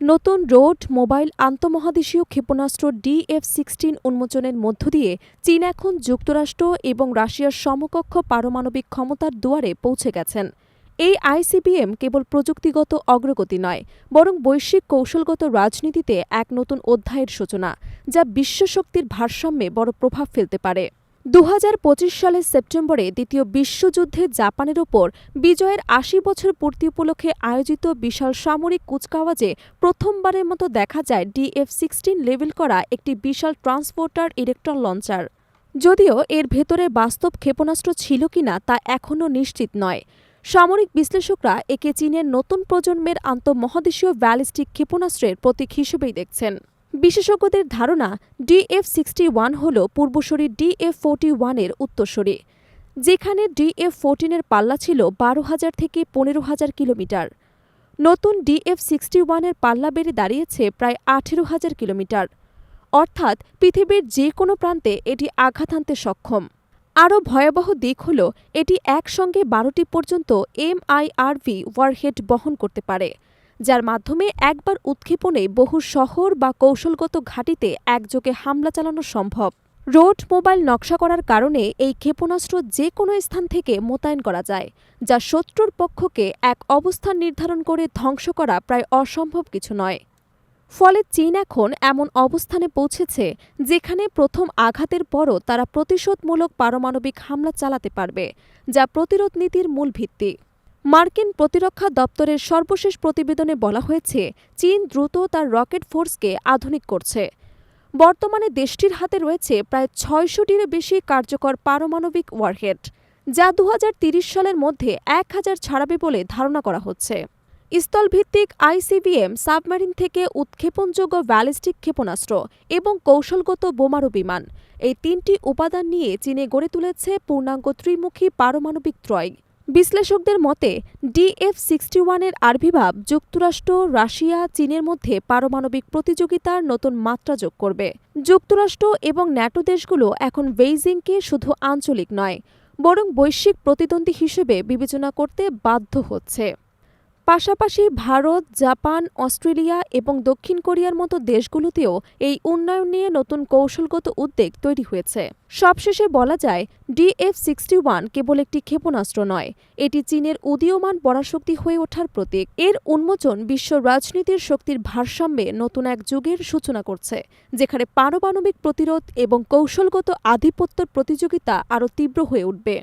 নতুন road mobile আন্তঃমহাদেশীয় ক্ষেপণাস্ত্র DF-16 উন্মোচনের মধ্য দিয়ে চীন এখন যুক্তরাষ্ট্র এবং রাশিয়ার সমকক্ষ পারমাণবিক ক্ষমতার দুয়ারে পৌঁছে গেছেন। এই ICBM কেবল প্রযুক্তিগত অগ্রগতি নয়, বরং বৈশ্বিক কৌশলগত রাজনীতিতে এক নতুন অধ্যায়ের সূচনা, যা বিশ্বশক্তির ভারসাম্যে বড় প্রভাব ফেলতে পারে। 2025 সালের সেপ্টেম্বরে দ্বিতীয় বিশ্বযুদ্ধে জাপানের ওপর বিজয়ের 80 বছর পূর্তি উপলক্ষে আয়োজিত বিশাল সামরিক কুচকাওয়াজে প্রথমবারের মতো দেখা যায় DF-16 লেবেল করা একটি বিশাল ট্রান্সপোর্টার ইলেকট্রন লঞ্চার। যদিও এর ভেতরে বাস্তব ক্ষেপণাস্ত্র ছিল কিনা তা এখনও নিশ্চিত নয়। সামরিক বিশ্লেষকরা একে চীনের নতুন প্রজন্মের আন্তঃমহাদেশীয় ব্যালিস্টিক ক্ষেপণাস্ত্রের প্রতীক হিসেবেই দেখছেন। বিশেষজ্ঞদের ধারণা, DF-61 হল পূর্বসূরি DF-41 এর উত্তরসূরি, যেখানে DF-14 এর পাল্লা ছিল 12,000 থেকে 15,000 কিলোমিটার। নতুন DF-61 এর পাল্লা বেড়ে দাঁড়িয়েছে প্রায় 18,000 কিলোমিটার, অর্থাৎ পৃথিবীর যে কোনো প্রান্তে এটি আঘাত হানতে সক্ষম। আরও ভয়াবহ দিক হল এটি একসঙ্গে 12টি পর্যন্ত MIRV ওয়ারহেড বহন করতে পারে, যার মাধ্যমে একবার উৎক্ষেপণে বহু শহর বা কৌশলগত ঘাঁটিতে একযোগে হামলা চালানো সম্ভব। রোড মোবাইল নকশা করার কারণে এই ক্ষেপণাস্ত্র যে কোনো স্থান থেকে মোতায়েন করা যায়, যা শত্রুর পক্ষকে এক অবস্থান নির্ধারণ করে ধ্বংস করা প্রায় অসম্ভব কিছু নয়। ফলে চীন এখন এমন অবস্থানে পৌঁছেছে যেখানে প্রথম আঘাতের পরও তারা প্রতিশোধমূলক পারমাণবিক হামলা চালাতে পারবে, যা প্রতিরোধ নীতির মূল ভিত্তি। মার্কিন প্রতিরক্ষা দপ্তরের সর্বশেষ প্রতিবেদনে বলা হয়েছে, চীন দ্রুত তার রকেট ফোর্সকে আধুনিক করছে। বর্তমানে দেশটির হাতে রয়েছে প্রায় 600টিরও বেশি কার্যকর পারমাণবিক ওয়ারহেড, যা 2030 সালের মধ্যে 1000 ছাড়াবে বলে ধারণা করা হচ্ছে। স্থলভিত্তিক ICBM, সাবমেরিন থেকে উৎক্ষেপণযোগ্য ব্যালিস্টিক ক্ষেপণাস্ত্র এবং কৌশলগত বোমারু বিমান, এই তিনটি উপাদান নিয়ে চীনে গড়ে তুলেছে পূর্ণাঙ্গ ত্রিমুখী পারমাণবিক ত্রয়। বিশ্লেষকদের মতে DF-61 এর আবির্ভাব যুক্তরাষ্ট্র, রাশিয়া, চীনের মধ্যে পারমাণবিক প্রতিযোগিতার নতুন মাত্রা যোগ করবে। যুক্তরাষ্ট্র এবং ন্যাটো দেশগুলো এখন বেইজিংকে শুধু আঞ্চলিক নয়, বরং বৈশ্বিক প্রতিদ্বন্দ্বী হিসেবে বিবেচনা করতে বাধ্য হচ্ছে। পাশাপাশি ভারত, জাপান, অস্ট্রেলিয়া এবং দক্ষিণ কোরিয়ার মতো দেশগুলোতেও এই উন্নয়ন নিয়ে নতুন কৌশলগত উদ্বেগ তৈরি হয়েছে। সবশেষে বলা যায়, DF-61 কেবল একটি ক্ষেপণাস্ত্র নয়, এটি চীনের উদীয়মান পরাশক্তি হয়ে ওঠার প্রতীক। এর উন্মোচন বিশ্ব রাজনীতির শক্তির ভারসাম্যে নতুন এক যুগের সূচনা করছে, যেখানে পারমাণবিক প্রতিরোধ এবং কৌশলগত আধিপত্যের প্রতিযোগিতা আরও তীব্র হয়ে উঠবে।